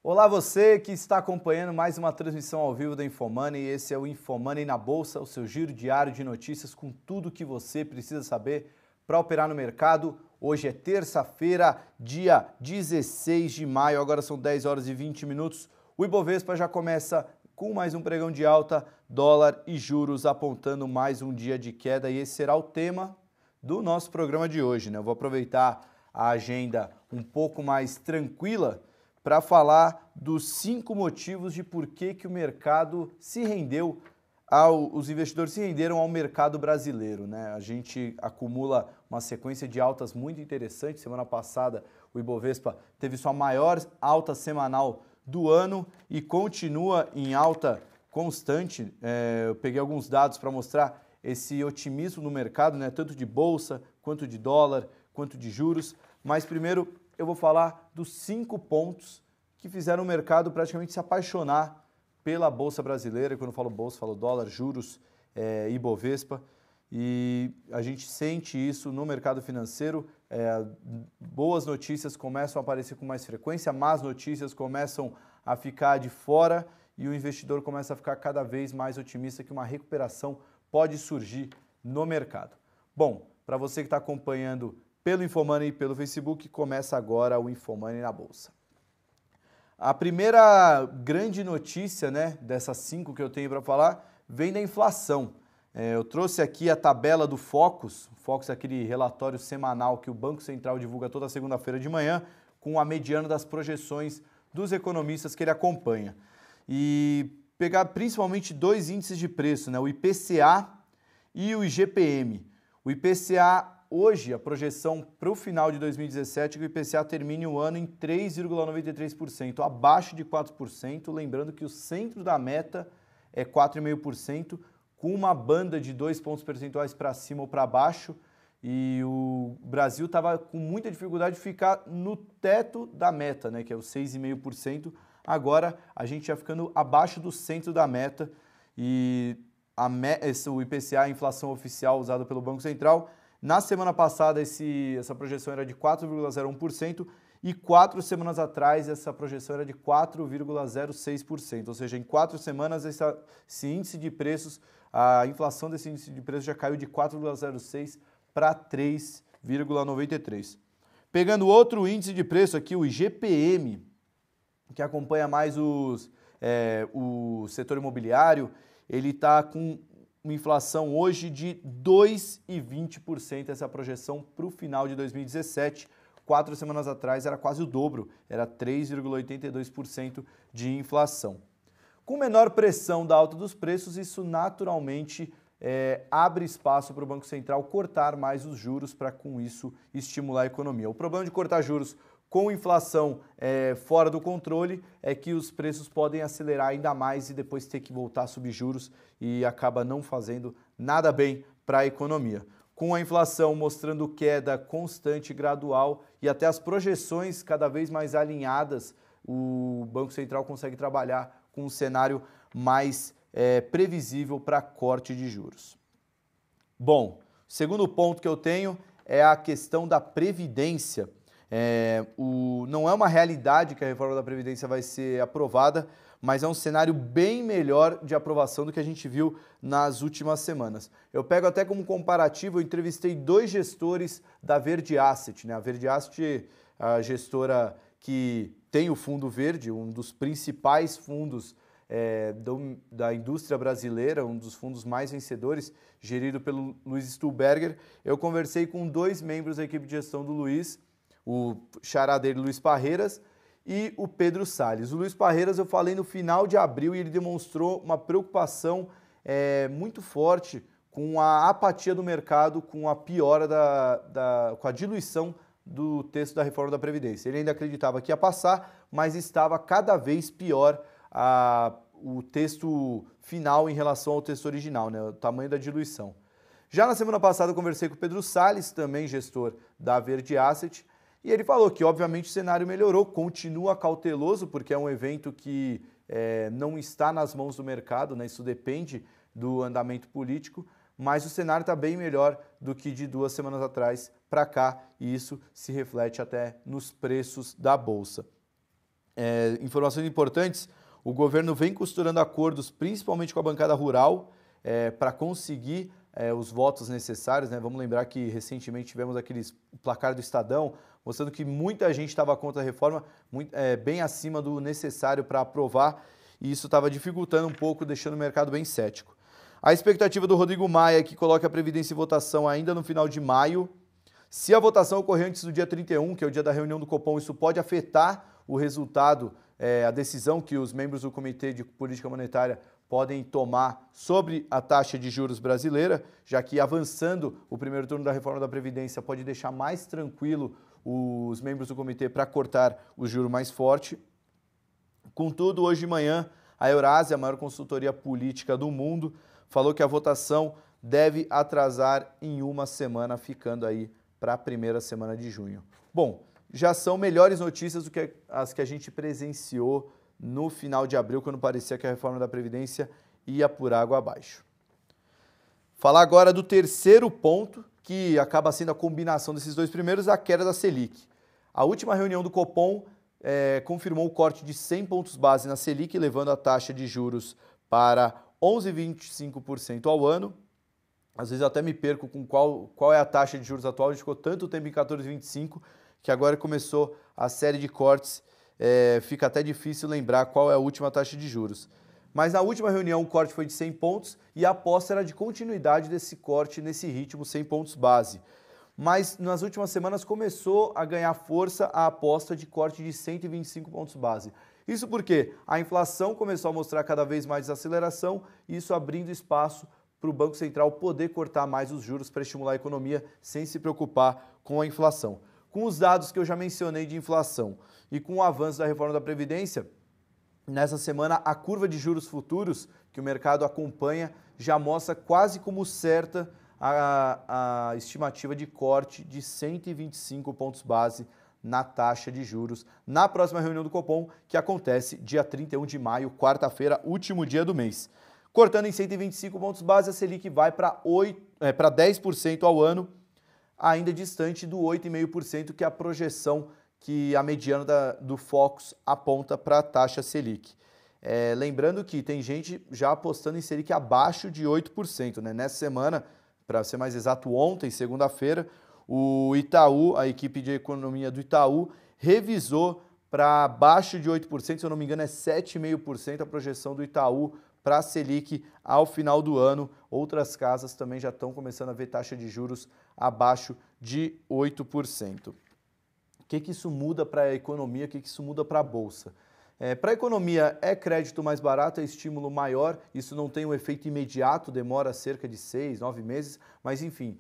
Olá você que está acompanhando mais uma transmissão ao vivo da Infomoney. Esse é o Infomoney na Bolsa, o seu giro diário de notícias com tudo que você precisa saber para operar no mercado. Hoje é terça-feira, dia 16 de maio, agora são 10 horas e 20 minutos. O Ibovespa já começa com mais um pregão de alta, dólar e juros apontando mais um dia de queda, e esse será o tema do nosso programa de hoje, né? Eu vou aproveitar a agenda um pouco mais tranquila para falar dos 5 motivos de por que o mercado se rendeu, os investidores se renderam ao mercado brasileiro, né? A gente acumula uma sequência de altas muito interessante. Semana passada o Ibovespa teve sua maior alta semanal do ano e continua em alta constante. Eu peguei alguns dados para mostrar esse otimismo no mercado, né? Tanto de bolsa, quanto de dólar, quanto de juros. Mas primeiro eu vou falar dos 5 pontos que fizeram o mercado praticamente se apaixonar pela Bolsa Brasileira. E quando eu falo bolsa, falo dólar, juros, Ibovespa. E a gente sente isso no mercado financeiro. Boas notícias começam a aparecer com mais frequência, más notícias começam a ficar de fora e o investidor começa a ficar cada vez mais otimista que uma recuperação pode surgir no mercado. Bom, para você que está acompanhando pelo Infomoney e pelo Facebook, começa agora o Infomoney na Bolsa. A primeira grande notícia, né, dessas 5 que eu tenho para falar, vem da inflação. Eu trouxe aqui a tabela do Focus. O Focus é aquele relatório semanal que o Banco Central divulga toda segunda-feira de manhã, com a mediana das projeções dos economistas que ele acompanha. E pegar principalmente 2 índices de preço, né, o IPCA e o IGPM. O IPCA, hoje, a projeção para o final de 2017 é que o IPCA termine o ano em 3,93%, abaixo de 4%, lembrando que o centro da meta é 4,5%, com uma banda de 2 pontos percentuais para cima ou para baixo, e o Brasil estava com muita dificuldade de ficar no teto da meta, né, que é o 6,5%. Agora a gente já ficando abaixo do centro da meta, e o IPCA, a inflação oficial usada pelo Banco Central, na semana passada essa projeção era de 4,01% e 4 semanas atrás essa projeção era de 4,06%, ou seja, em 4 semanas esse índice de preços, a inflação desse índice de preços já caiu de 4,06% para 3,93%. Pegando outro índice de preço aqui, o IGPM, que acompanha mais o setor imobiliário, ele está com uma inflação hoje de 2,20%, essa projeção para o final de 2017. 4 semanas atrás era quase o dobro, era 3,82% de inflação. Com menor pressão da alta dos preços, isso naturalmente abre espaço para o Banco Central cortar mais os juros para, com isso, estimular a economia. O problema de cortar juros com inflação fora do controle é que os preços podem acelerar ainda mais e depois ter que voltar a subir juros e acaba não fazendo nada bem para a economia. Com a inflação mostrando queda constante e gradual e até as projeções cada vez mais alinhadas, o Banco Central consegue trabalhar com um cenário mais previsível para corte de juros. Bom, o segundo ponto que eu tenho é a questão da Previdência. Não é uma realidade que a reforma da Previdência vai ser aprovada, mas é um cenário bem melhor de aprovação do que a gente viu nas últimas semanas. Eu pego até como comparativo, eu entrevistei 2 gestores da Verde Asset, né? A Verde Asset, a gestora que tem o Fundo Verde, um dos principais fundos da indústria brasileira, um dos fundos mais vencedores, gerido pelo Luiz Stuhlberger. Eu conversei com 2 membros da equipe de gestão do Luiz, o xará dele, Luiz Parreiras, e o Pedro Salles. O Luiz Parreiras eu falei no final de abril e ele demonstrou uma preocupação muito forte com a apatia do mercado, com a piora com a diluição do texto da reforma da Previdência. Ele ainda acreditava que ia passar, mas estava cada vez pior o texto final em relação ao texto original, né, o tamanho da diluição. Já na semana passada eu conversei com o Pedro Salles, também gestor da Verde Asset, e ele falou que obviamente o cenário melhorou, continua cauteloso, porque é um evento que não está nas mãos do mercado, né, isso depende do andamento político, mas o cenário está bem melhor do que de 2 semanas atrás para cá, e isso se reflete até nos preços da Bolsa. Informações importantes, o governo vem costurando acordos, principalmente com a bancada rural, para conseguir os votos necessários, né? Vamos lembrar que recentemente tivemos o placar do Estadão, mostrando que muita gente estava contra a reforma, bem acima do necessário para aprovar, e isso estava dificultando um pouco, deixando o mercado bem cético. A expectativa do Rodrigo Maia é que coloque a Previdência em votação ainda no final de maio. Se a votação ocorrer antes do dia 31, que é o dia da reunião do Copom, isso pode afetar o resultado, a decisão que os membros do Comitê de Política Monetária podem tomar sobre a taxa de juros brasileira, já que avançando o primeiro turno da reforma da Previdência pode deixar mais tranquilo os membros do comitê para cortar o juro mais forte. Contudo, hoje de manhã, a Eurásia, a maior consultoria política do mundo, falou que a votação deve atrasar em uma semana, ficando aí para a primeira semana de junho. Bom, já são melhores notícias do que as que a gente presenciou no final de abril, quando parecia que a reforma da Previdência ia por água abaixo. Falar agora do terceiro ponto, que acaba sendo a combinação desses dois primeiros, a queda da Selic. A última reunião do Copom confirmou o corte de 100 pontos base na Selic, levando a taxa de juros para 11,25% ao ano. Às vezes eu até me perco com qual é a taxa de juros atual, a gente ficou tanto tempo em 14,25% que agora começou a série de cortes, fica até difícil lembrar qual é a última taxa de juros. Mas na última reunião o corte foi de 100 pontos e a aposta era de continuidade desse corte nesse ritmo, 100 pontos base. Mas nas últimas semanas começou a ganhar força a aposta de corte de 125 pontos base. Isso porque a inflação começou a mostrar cada vez mais desaceleração, isso abrindo espaço para o Banco Central poder cortar mais os juros para estimular a economia sem se preocupar com a inflação. Com os dados que eu já mencionei de inflação e com o avanço da reforma da Previdência, nessa semana a curva de juros futuros que o mercado acompanha já mostra quase como certa a estimativa de corte de 125 pontos base na taxa de juros na próxima reunião do Copom, que acontece dia 31 de maio, quarta-feira, último dia do mês. Cortando em 125 pontos base, a Selic vai para 10% ao ano, ainda distante do 8,5%, que é a projeção que a mediana do Focus aponta para a taxa Selic. Lembrando que tem gente já apostando em Selic abaixo de 8%, né? Nessa semana, para ser mais exato, ontem, segunda-feira, o Itaú, a equipe de economia do Itaú, revisou para abaixo de 8%, se eu não me engano é 7,5% a projeção do Itaú para a Selic ao final do ano. Outras casas também já estão começando a ver taxa de juros abaixo de 8%. O que isso muda para a economia, o que isso muda para a Bolsa? Para a economia é crédito mais barato, é estímulo maior, isso não tem um efeito imediato, demora cerca de 6, 9 meses, mas enfim,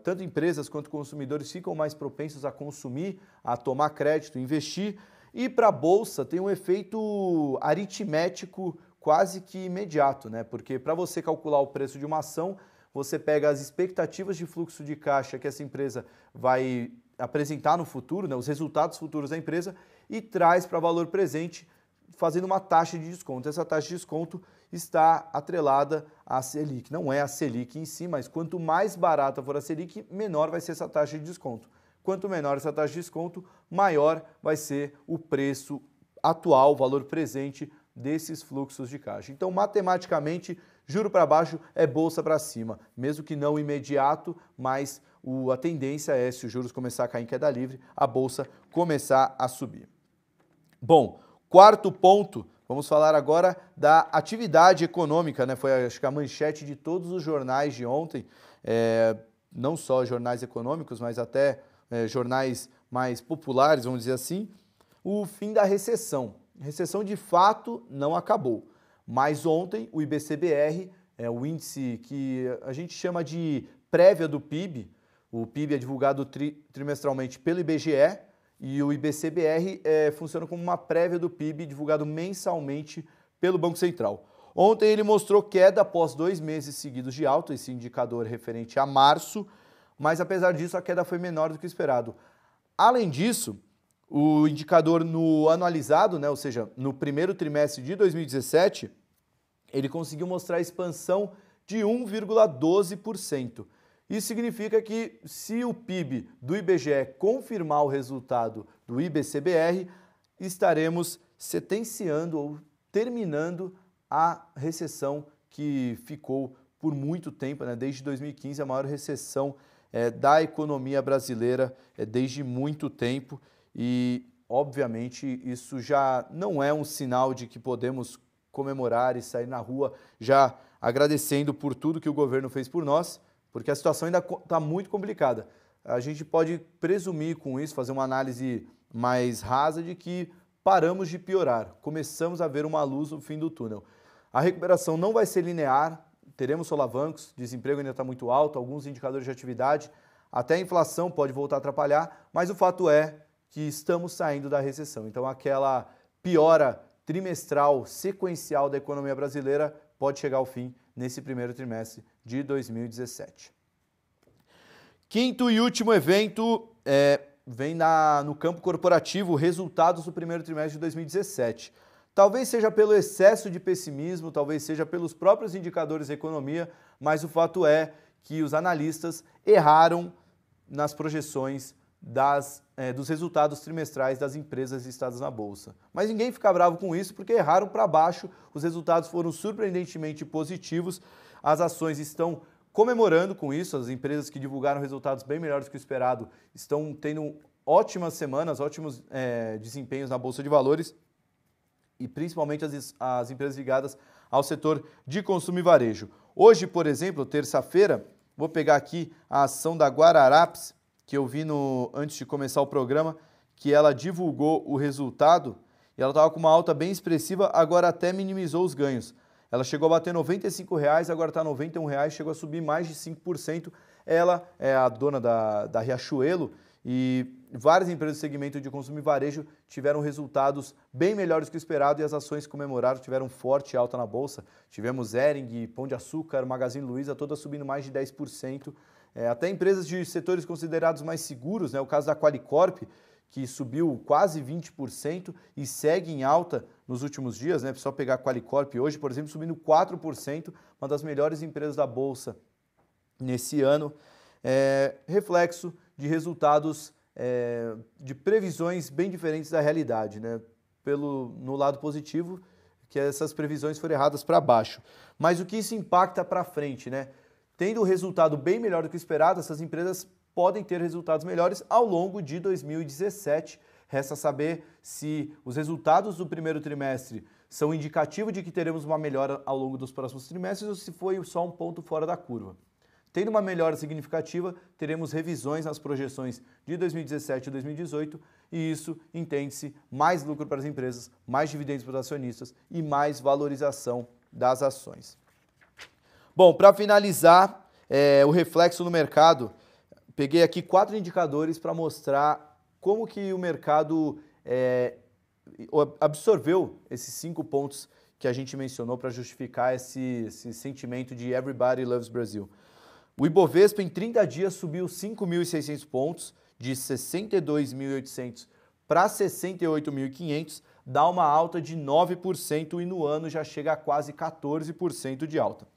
tanto empresas quanto consumidores ficam mais propensos a consumir, a tomar crédito, investir, e para a Bolsa tem um efeito aritmético quase que imediato, né? Porque para você calcular o preço de uma ação, você pega as expectativas de fluxo de caixa que essa empresa vai apresentar no futuro, né, os resultados futuros da empresa, e traz para valor presente, fazendo uma taxa de desconto. Essa taxa de desconto está atrelada à Selic. Não é a Selic em si, mas quanto mais barata for a Selic, menor vai ser essa taxa de desconto. Quanto menor essa taxa de desconto, maior vai ser o preço atual, o valor presente desses fluxos de caixa. Então, matematicamente, juro para baixo é bolsa para cima, mesmo que não imediato, mas a tendência é, se os juros começar a cair em queda livre, a bolsa começar a subir. Bom, quarto ponto, vamos falar agora da atividade econômica, né? Foi, acho que, a manchete de todos os jornais de ontem, não só jornais econômicos, mas até jornais mais populares, vamos dizer assim, o fim da recessão. A recessão, de fato, não acabou. Mas ontem, o IBCBR, o índice que a gente chama de prévia do PIB, o PIB é divulgado trimestralmente pelo IBGE, e o IBCBR funciona como uma prévia do PIB divulgado mensalmente pelo Banco Central. Ontem ele mostrou queda após 2 meses seguidos de alta, esse indicador referente a março, mas apesar disso a queda foi menor do que o esperado. Além disso, o indicador no anualizado, né, ou seja, no primeiro trimestre de 2017, ele conseguiu mostrar expansão de 1,12%. Isso significa que, se o PIB do IBGE confirmar o resultado do IBCBR, estaremos sentenciando ou terminando a recessão que ficou por muito tempo, né? Desde 2015, a maior recessão da economia brasileira desde muito tempo e, obviamente, isso já não é um sinal de que podemos comemorar e sair na rua já agradecendo por tudo que o governo fez por nós, porque a situação ainda está muito complicada. A gente pode presumir com isso, fazer uma análise mais rasa de que paramos de piorar, começamos a ver uma luz no fim do túnel. A recuperação não vai ser linear, teremos solavancos, desemprego ainda está muito alto, alguns indicadores de atividade, até a inflação pode voltar a atrapalhar, mas o fato é que estamos saindo da recessão. Então aquela piora trimestral, sequencial da economia brasileira pode chegar ao fim nesse primeiro trimestre de 2017. Quinto e último evento vem no campo corporativo, resultados do primeiro trimestre de 2017. Talvez seja pelo excesso de pessimismo, talvez seja pelos próprios indicadores da economia, mas o fato é que os analistas erraram nas projeções dos resultados trimestrais das empresas listadas na Bolsa. Mas ninguém fica bravo com isso porque erraram para baixo, os resultados foram surpreendentemente positivos, as ações estão comemorando com isso, as empresas que divulgaram resultados bem melhores que o esperado estão tendo ótimas semanas, ótimos desempenhos na Bolsa de Valores e principalmente as empresas ligadas ao setor de consumo e varejo. Hoje, por exemplo, terça-feira, vou pegar aqui a ação da Guararapes, que eu vi antes de começar o programa, que ela divulgou o resultado e ela estava com uma alta bem expressiva, agora até minimizou os ganhos. Ela chegou a bater R$ 95,00, agora está R$ 91,00, chegou a subir mais de 5%. Ela é a dona da Riachuelo e várias empresas do segmento de consumo e varejo tiveram resultados bem melhores que o esperado e as ações comemoraram, tiveram forte alta na Bolsa. Tivemos Hering, Pão de Açúcar, Magazine Luiza, todas subindo mais de 10%. Até empresas de setores considerados mais seguros, né? O caso da Qualicorp, que subiu quase 20% e segue em alta nos últimos dias, né? Só pegar a Qualicorp hoje, por exemplo, subindo 4%, uma das melhores empresas da Bolsa nesse ano. Reflexo de resultados de previsões bem diferentes da realidade, né? No lado positivo, que essas previsões foram erradas para baixo. Mas o que isso impacta para frente, né? Tendo o resultado bem melhor do que o esperado, essas empresas podem ter resultados melhores ao longo de 2017. Resta saber se os resultados do primeiro trimestre são indicativo de que teremos uma melhora ao longo dos próximos trimestres ou se foi só um ponto fora da curva. Tendo uma melhora significativa, teremos revisões nas projeções de 2017 e 2018 e isso entende-se mais lucro para as empresas, mais dividendos para os acionistas e mais valorização das ações. Bom, para finalizar, o reflexo no mercado, peguei aqui 4 indicadores para mostrar como que o mercado absorveu esses 5 pontos que a gente mencionou para justificar esse sentimento de Everybody Loves Brazil. O Ibovespa em 30 dias subiu 5.600 pontos, de 62.800 para 68.500, dá uma alta de 9% e no ano já chega a quase 14% de alta.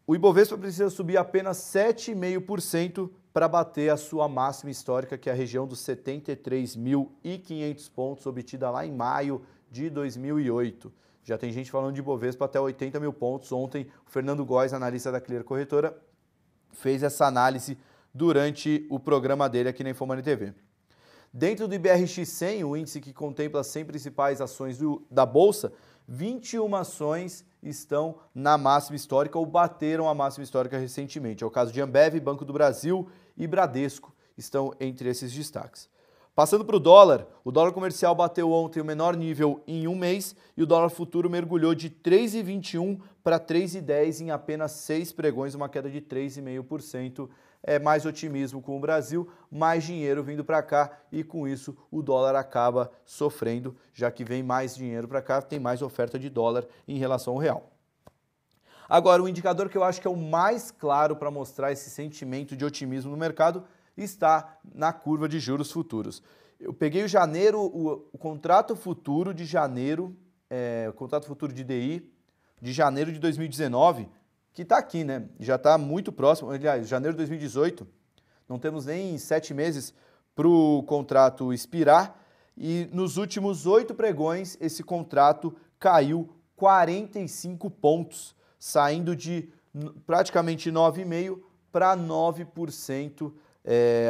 O Ibovespa precisa subir apenas 7,5% para bater a sua máxima histórica, que é a região dos 73.500 pontos, obtida lá em maio de 2008. Já tem gente falando de Ibovespa até 80 mil pontos. Ontem, o Fernando Góes, analista da Clear Corretora, fez essa análise durante o programa dele aqui na Infomoney TV. Dentro do IBRX-100, o índice que contempla as 100 principais ações da Bolsa, 21 ações estão na máxima histórica ou bateram a máxima histórica recentemente. É o caso de Ambev, Banco do Brasil e Bradesco estão entre esses destaques. Passando para o dólar comercial bateu ontem o menor nível em um mês e o dólar futuro mergulhou de 3,21 para 3,10 em apenas 6 pregões, uma queda de 3,5%. Mais otimismo com o Brasil, mais dinheiro vindo para cá e com isso o dólar acaba sofrendo, já que vem mais dinheiro para cá, tem mais oferta de dólar em relação ao real. Agora, o indicador que eu acho que é o mais claro para mostrar esse sentimento de otimismo no mercado está na curva de juros futuros. Eu peguei o contrato futuro de janeiro, o contrato futuro de DI de janeiro de 2019, que está aqui, né? Já está muito próximo, aliás, janeiro de 2018, não temos nem 7 meses para o contrato expirar, e nos últimos 8 pregões esse contrato caiu 45 pontos, saindo de praticamente 9,5% para 9%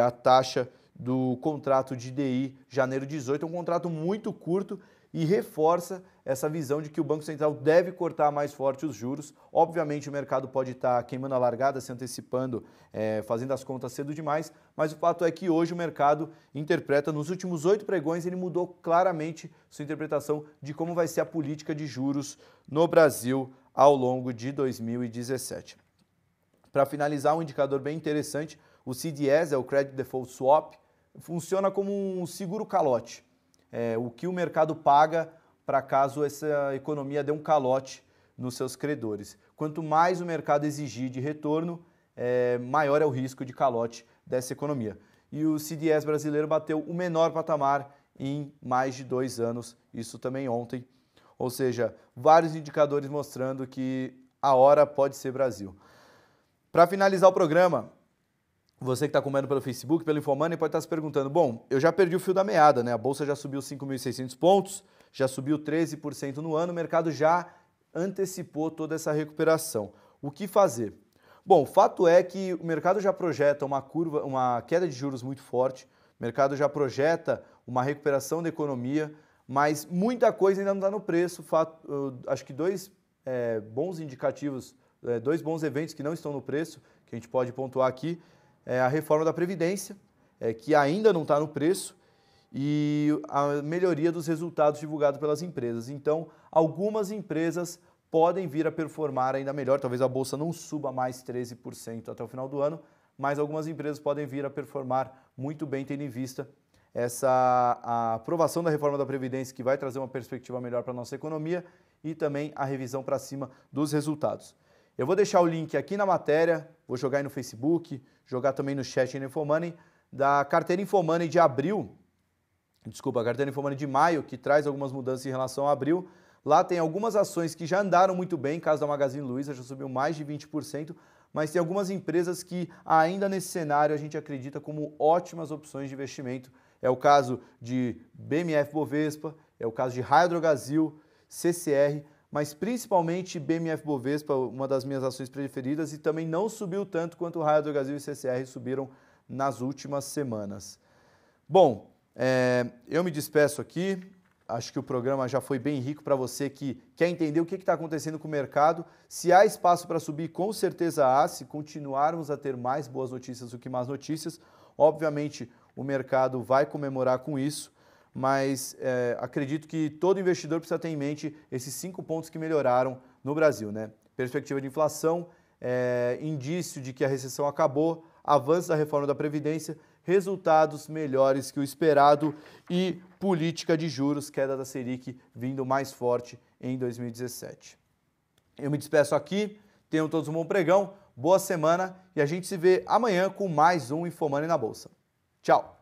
a taxa do contrato de DI janeiro 18. É um contrato muito curto e reforça essa visão de que o Banco Central deve cortar mais forte os juros. Obviamente o mercado pode estar queimando a largada, se antecipando, fazendo as contas cedo demais, mas o fato é que hoje o mercado interpreta, nos últimos 8 pregões, ele mudou claramente sua interpretação de como vai ser a política de juros no Brasil ao longo de 2017. Para finalizar, um indicador bem interessante, o CDS, o Credit Default Swap, funciona como um seguro calote. O que o mercado paga para caso essa economia dê um calote nos seus credores. Quanto mais o mercado exigir de retorno, maior é o risco de calote dessa economia. E o CDS brasileiro bateu o menor patamar em mais de 2 anos, isso também ontem. Ou seja, vários indicadores mostrando que a hora pode ser Brasil. Para finalizar o programa, você que está acompanhando pelo Facebook, pelo Infomoney, pode estar se perguntando, bom, eu já perdi o fio da meada, né? A Bolsa já subiu 5.600 pontos, já subiu 13% no ano, o mercado já antecipou toda essa recuperação. O que fazer? Bom, o fato é que o mercado já projeta uma queda de juros muito forte, o mercado já projeta uma recuperação da economia, mas muita coisa ainda não está no preço. Acho que 2 bons indicativos, 2 bons eventos que não estão no preço, que a gente pode pontuar aqui, a reforma da Previdência, que ainda não está no preço, e a melhoria dos resultados divulgados pelas empresas. Então, algumas empresas podem vir a performar ainda melhor, talvez a Bolsa não suba mais 13% até o final do ano, mas algumas empresas podem vir a performar muito bem, tendo em vista a aprovação da reforma da Previdência, que vai trazer uma perspectiva melhor para a nossa economia, e também a revisão para cima dos resultados. Eu vou deixar o link aqui na matéria, vou jogar aí no Facebook, jogar também no chat no Infomoney, da carteira Infomoney de a carteira Infomoney de maio, que traz algumas mudanças em relação a abril. Lá tem algumas ações que já andaram muito bem, caso da Magazine Luiza, já subiu mais de 20%, mas tem algumas empresas que ainda nesse cenário a gente acredita como ótimas opções de investimento. É o caso de BMF Bovespa, é o caso de Raia Drogasil, CCR, mas principalmente BMF Bovespa, uma das minhas ações preferidas, e também não subiu tanto quanto o Raia Drogasil e CCR subiram nas últimas semanas. Bom, eu me despeço aqui, acho que o programa já foi bem rico para você que quer entender o que está acontecendo com o mercado. Se há espaço para subir, com certeza há, se continuarmos a ter mais boas notícias do que más notícias. Obviamente o mercado vai comemorar com isso, mas acredito que todo investidor precisa ter em mente esses 5 pontos que melhoraram no Brasil, né? Perspectiva de inflação, indício de que a recessão acabou, avanço da reforma da Previdência, resultados melhores que o esperado e política de juros, queda da Selic vindo mais forte em 2017. Eu me despeço aqui, tenham todos um bom pregão, boa semana e a gente se vê amanhã com mais um Infomoney na Bolsa. Tchau!